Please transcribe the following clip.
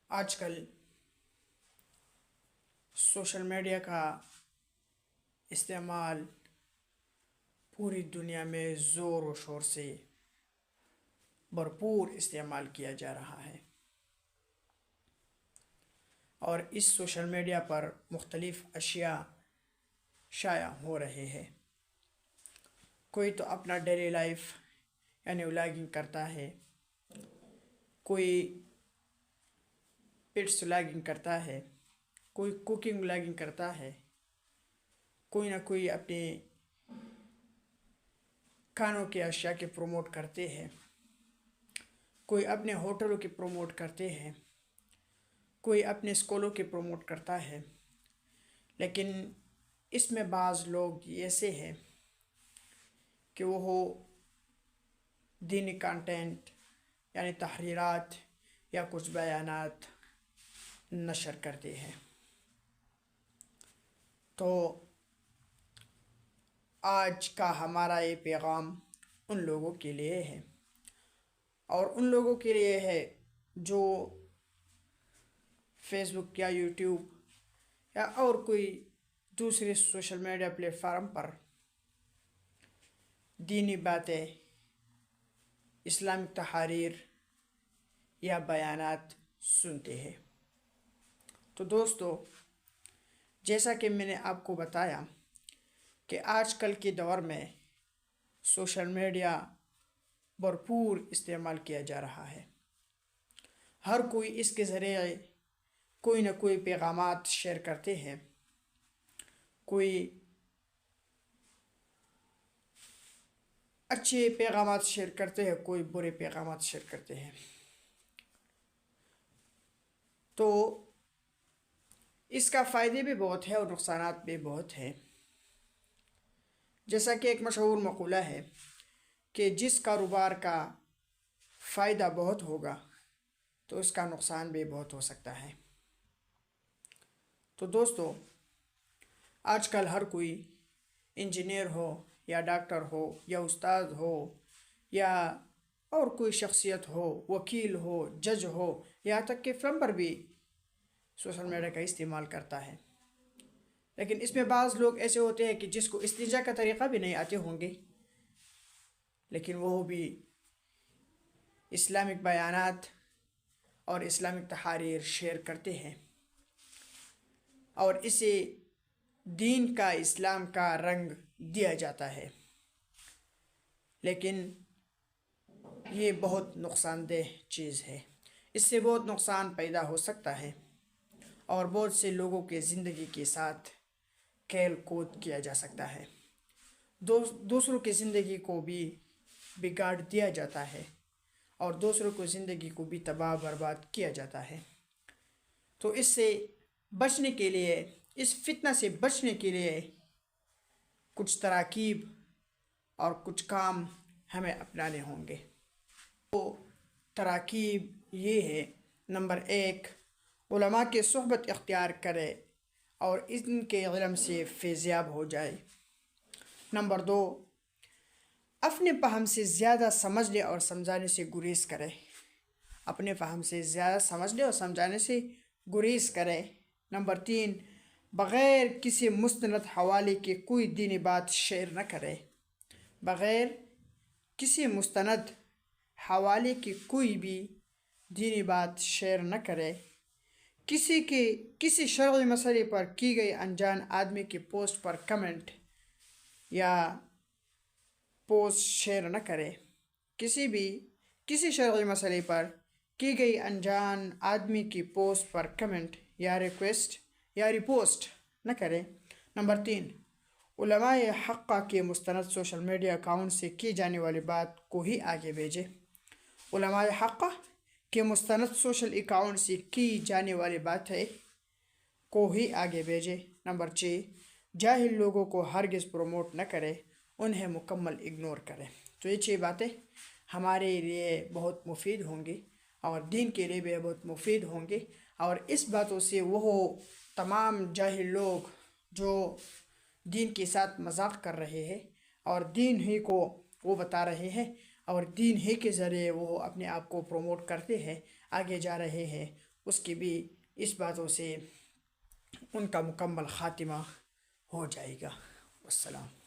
آج کل social media کا استعمال پوری دنیا میں زور و شور سے بھرپور استعمال کیا جا رہا ہے، اور اس سوشل میڈیا پر مختلف اشیاء شائع ہو رہے ہیں۔ کوئی تو اپنا ڈیلی لائف یعنی ولاگنگ کرتا ہے، کوئی پٹس ولاگنگ کرتا ہے، کوئی کوکنگ ولاگنگ کرتا ہے، کوئی نہ کوئی اپنے کھانوں کے اشیاء کے پروموٹ کرتے ہیں، کوئی اپنے ہوٹلوں کے پروموٹ کرتے ہیں، کوئی اپنے اسکولوں کے پروموٹ کرتا ہے۔ لیکن اس میں بعض لوگ ایسے ہیں کہ وہ دینی کانٹینٹ یعنی تحریرات یا کچھ بیانات نشر کرتے ہیں۔ تو آج کا ہمارا یہ پیغام ان لوگوں کے لیے ہے، اور ان لوگوں کے لیے ہے جو فیس بک یا یوٹیوب یا اور کوئی دوسرے سوشل میڈیا پلیٹ فارم پر دینی باتیں، اسلامک تحاریر یا بیانات سنتے ہیں۔ تو دوستو، جیسا کہ میں نے آپ کو بتایا کہ آج کل کے دور میں سوشل میڈیا بھرپور استعمال کیا جا رہا ہے۔ ہر کوئی اس کے ذریعے کوئی نہ کوئی پیغامات شیئر کرتے ہیں، کوئی اچھے پیغامات شیئر کرتے ہیں، کوئی برے پیغامات شیئر کرتے ہیں۔ تو اس کا فائدے بھی بہت ہے اور نقصانات بھی بہت ہیں۔ جیسا کہ ایک مشہور مقولہ ہے کہ جس کاروبار کا فائدہ بہت ہوگا تو اس کا نقصان بھی بہت ہو سکتا ہے۔ تو دوستو، آج کل ہر کوئی انجینئر ہو یا ڈاکٹر ہو یا استاد ہو یا اور کوئی شخصیت ہو، وکیل ہو، جج ہو، یہاں تک کہ پلمبر بھی سوشل میڈیا کا استعمال کرتا ہے۔ لیکن اس میں بعض لوگ ایسے ہوتے ہیں کہ جس کو استنجا کا طریقہ بھی نہیں آتے ہوں گے، لیکن وہ بھی اسلامک بیانات اور اسلامک تحاریر شیئر کرتے ہیں، اور اسے دین کا، اسلام کا رنگ دیا جاتا ہے۔ لیکن یہ بہت نقصان دہ چیز ہے، اس سے بہت نقصان پیدا ہو سکتا ہے، اور بہت سے لوگوں کے زندگی کے ساتھ کھیل کود کیا جا سکتا ہے، دوسروں کی زندگی کو بھی بگاڑ دیا جاتا ہے، اور دوسروں کو زندگی کو بھی تباہ برباد کیا جاتا ہے۔ تو اس سے بچنے کے لیے، اس فتنہ سے بچنے کے لیے کچھ تراکیب اور کچھ کام ہمیں اپنانے ہوں گے۔ تو تراکیب یہ ہے: نمبر 1، علماء کی صحبت اختیار کرے اور ان کے علم سے فیضیاب ہو جائے۔ نمبر 2، اپنے فہم سے زیادہ سمجھنے اور سمجھانے سے گریز کرے، اپنے فہم سے زیادہ سمجھنے اور سمجھانے سے گریز کرے۔ نمبر 3، بغیر کسی مستند حوالے کے کوئی دینی بات شیئر نہ کرے، بغیر کسی مستند حوالے کی کوئی بھی دینی بات شیئر نہ کرے۔ کسی شرعی مسئلے پر کی گئی انجان آدمی کی پوسٹ پر کمنٹ یا پوسٹ شیئر نہ کرے، کسی شرعی مسئلے پر کی گئی انجان آدمی کی پوسٹ پر کمنٹ یا ریکویسٹ یا ریپوسٹ نہ کرے۔ نمبر 3، علماء حقہ کے مستند سوشل میڈیا اکاؤنٹ سے کی جانے والی بات کو ہی آگے بھیجے، علماء حقہ کے مستند سوشل اکاؤنٹ سے کی جانے والی باتیں کو ہی آگے بھیجے۔ نمبر 6، جاہل لوگوں کو ہرگز پروموٹ نہ کرے، انہیں مکمل اگنور کرے۔ تو یہ 6 باتیں ہمارے لیے بہت مفید ہوں گی، اور دین کے لیے بھی بہت مفید ہوں گی، اور اس باتوں سے وہ تمام جاہل لوگ جو دین کے ساتھ مذاق کر رہے ہیں اور دین ہی کو وہ بتا رہے ہیں اور دین ہی کے ذریعے وہ اپنے آپ کو پروموٹ کرتے ہیں، آگے جا رہے ہیں، اس کی بھی اس باتوں سے ان کا مکمل خاتمہ ہو جائے گا۔ والسلام۔